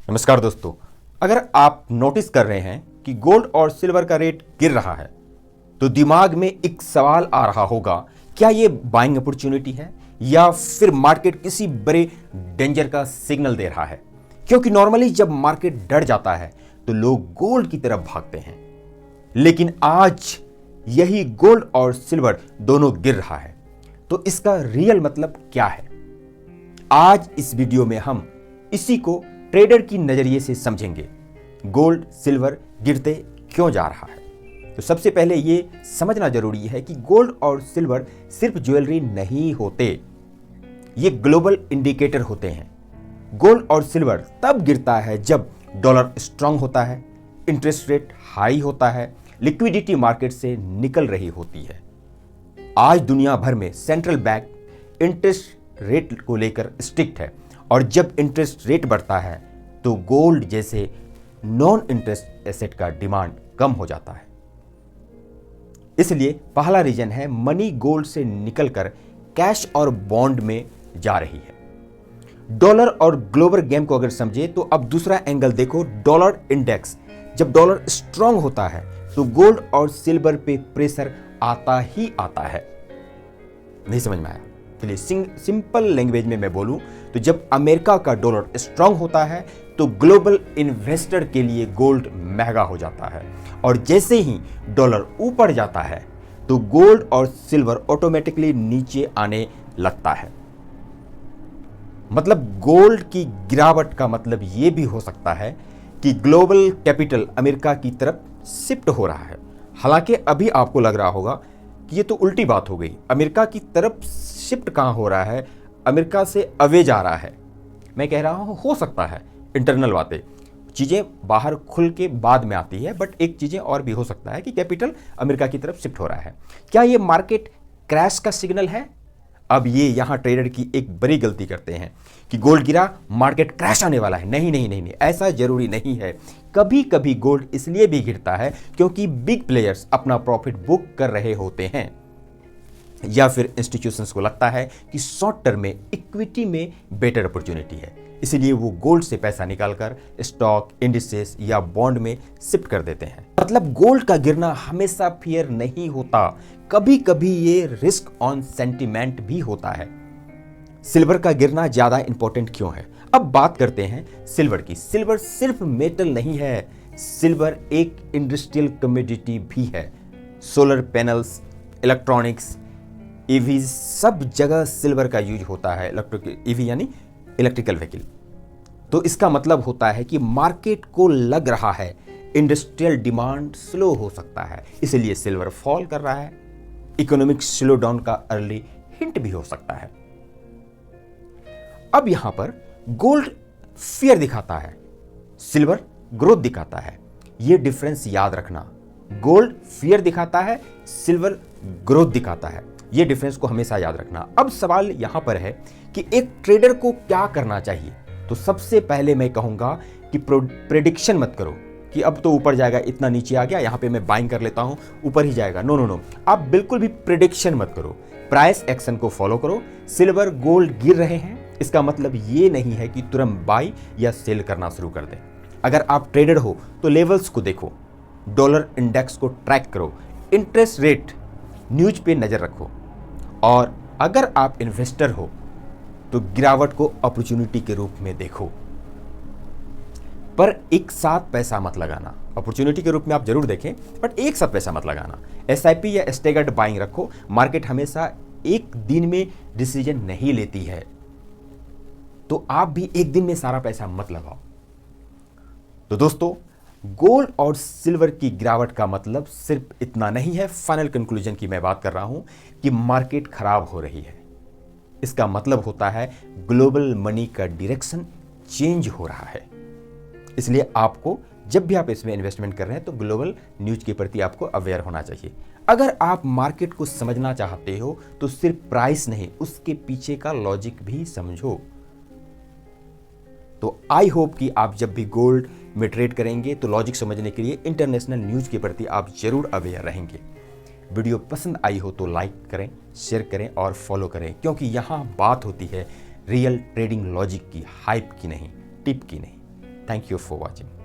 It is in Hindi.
नमस्कार दोस्तों, अगर आप नोटिस कर रहे हैं कि गोल्ड और सिल्वर का रेट गिर रहा है तो दिमाग में एक सवाल आ रहा होगा, क्या ये बाइंग अपॉर्चुनिटी है या फिर मार्केट किसी बड़े डेंजर का सिग्नल दे रहा है। क्योंकि नॉर्मली जब मार्केट डर जाता है तो लोग गोल्ड की तरफ भागते हैं, लेकिन आज यही गोल्ड और सिल्वर दोनों गिर रहा है। तो इसका रियल मतलब क्या है, आज इस वीडियो में हम इसी को ट्रेडर की नजरिए से समझेंगे। गोल्ड सिल्वर गिरते क्यों जा रहा है। तो सबसे पहले ये समझना जरूरी है कि गोल्ड और सिल्वर सिर्फ ज्वेलरी नहीं होते, ये ग्लोबल इंडिकेटर होते हैं। गोल्ड और सिल्वर तब गिरता है जब डॉलर स्ट्रांग होता है, इंटरेस्ट रेट हाई होता है, लिक्विडिटी मार्केट से निकल रही होती है। आज दुनिया भर में सेंट्रल बैंक इंटरेस्ट रेट को लेकर स्ट्रिक्ट है और जब इंटरेस्ट रेट बढ़ता है तो गोल्ड जैसे नॉन इंटरेस्ट एसेट का डिमांड कम हो जाता है। इसलिए पहला रीजन है मनी गोल्ड से निकलकर कैश और बॉन्ड में जा रही है। डॉलर और ग्लोबल गेम को अगर समझे तो अब दूसरा एंगल देखो, डॉलर इंडेक्स। जब डॉलर स्ट्रांग होता है तो गोल्ड और सिल्वर पे प्रेशर आता ही आता है। नहीं समझ में आया? चलिए सिंपल लैंग्वेज में मैं बोलूं तो जब अमेरिका का डॉलर स्ट्रांग होता है तो ग्लोबल इन्वेस्टर के लिए गोल्ड महंगा हो जाता है, और जैसे ही डॉलर ऊपर जाता है तो गोल्ड और सिल्वर ऑटोमेटिकली नीचे आने लगता है। मतलब गोल्ड की गिरावट का मतलब यह भी हो सकता है कि ग्लोबल कैपिटल अमेरिका की तरफ शिफ्ट हो रहा है। हालांकि अभी आपको लग रहा होगा कि ये तो उल्टी बात हो गई, अमेरिका की तरफ शिफ्ट कहां हो रहा है, अमेरिका से अवे जा रहा है। मैं कह रहा हूं हो सकता है, इंटरनल बातें, चीजें बाहर खुल के बाद में आती है, बट एक चीजें और भी हो सकता है कि कैपिटल अमेरिका की तरफ शिफ्ट हो रहा है। क्या ये मार्केट क्रैश का सिग्नल है? अब ये यहां ट्रेडर की एक बड़ी गलती करते हैं कि गोल्ड गिरा मार्केट क्रैश आने वाला है। नहीं नहीं नहीं नहीं, ऐसा जरूरी नहीं है। कभी कभी गोल्ड इसलिए भी गिरता है क्योंकि बिग प्लेयर्स अपना प्रॉफिट बुक कर रहे होते हैं, या फिर इंस्टीट्यूशंस को लगता है कि शॉर्ट टर्म में इक्विटी में बेटर अपॉर्चुनिटी है, इसलिए वो गोल्ड से पैसा निकालकर स्टॉक, इंडिसेस या बॉन्ड में शिफ्ट कर देते हैं। मतलब गोल्ड का गिरना हमेशा फेयर नहीं होता, कभी कभी ये रिस्क ऑन सेंटिमेंट भी होता है। सिल्वर का गिरना ज्यादा इंपॉर्टेंट क्यों है? अब बात करते हैं सिल्वर की। सिल्वर सिर्फ मेटल नहीं है, सिल्वर एक इंडस्ट्रियल कमोडिटी भी है। सोलर पैनल्स, इलेक्ट्रॉनिक्स, ईवी, सब जगह सिल्वर का यूज होता है। ईवी यानी इलेक्ट्रिकल व्हीकल। तो इसका मतलब होता है कि मार्केट को लग रहा है इंडस्ट्रियल डिमांड स्लो हो सकता है, इसलिए सिल्वर फॉल कर रहा है। इकोनॉमिक स्लो डाउन का अर्ली हिंट भी हो सकता है। अब यहां पर गोल्ड फियर दिखाता है, सिल्वर ग्रोथ दिखाता है। यह डिफरेंस याद रखना, गोल्ड फियर दिखाता है, सिल्वर ग्रोथ दिखाता है। यह डिफरेंस को हमेशा याद रखना। अब सवाल यहां पर है कि एक ट्रेडर को क्या करना चाहिए। तो सबसे पहले मैं कहूंगा कि प्रेडिक्शन मत करो कि अब तो ऊपर जाएगा, इतना नीचे आ गया, यहां पे मैं बाइंग कर लेता हूं, ऊपर ही जाएगा। नो नो नो, आप बिल्कुल भी प्रेडिक्शन मत करो, प्राइस एक्शन को फॉलो करो। सिल्वर गोल्ड गिर रहे हैं, इसका मतलब ये नहीं है कि तुरंत बाई या सेल करना शुरू कर दें। अगर आप ट्रेडर हो तो लेवल्स को देखो, डॉलर इंडेक्स को ट्रैक करो, इंटरेस्ट रेट न्यूज पे नजर रखो, और अगर आप इन्वेस्टर हो तो गिरावट को अपॉर्चुनिटी के रूप में देखो, पर एक साथ पैसा मत लगाना। अपॉर्चुनिटी के रूप में आप जरूर देखें, बट एक साथ पैसा मत लगाना। एसआईपी या स्टेगर्ड बाइंग रखो। मार्केट हमेशा एक दिन में डिसीजन नहीं लेती है, तो आप भी एक दिन में सारा पैसा मत लगाओ। तो दोस्तों, गोल्ड और सिल्वर की गिरावट का मतलब सिर्फ इतना नहीं है। फाइनल कंक्लूजन की मैं बात कर रहा हूं कि मार्केट खराब हो रही है। इसका मतलब होता है ग्लोबल मनी का डायरेक्शन चेंज हो रहा है। इसलिए आपको जब भी आप इसमें इन्वेस्टमेंट कर रहे हैं तो ग्लोबल न्यूज के प्रति आपको अवेयर होना चाहिए। अगर आप मार्केट को समझना चाहते हो तो सिर्फ प्राइस नहीं, उसके पीछे का लॉजिक भी समझो। तो आई होप कि आप जब भी गोल्ड में ट्रेड करेंगे तो लॉजिक समझने के लिए इंटरनेशनल न्यूज के प्रति आप जरूर अवेयर रहेंगे। वीडियो पसंद आई हो तो लाइक करें, शेयर करें और फॉलो करें, क्योंकि यहाँ बात होती है रियल ट्रेडिंग लॉजिक की, हाइप की नहीं, टिप की नहीं। Thank you for watching.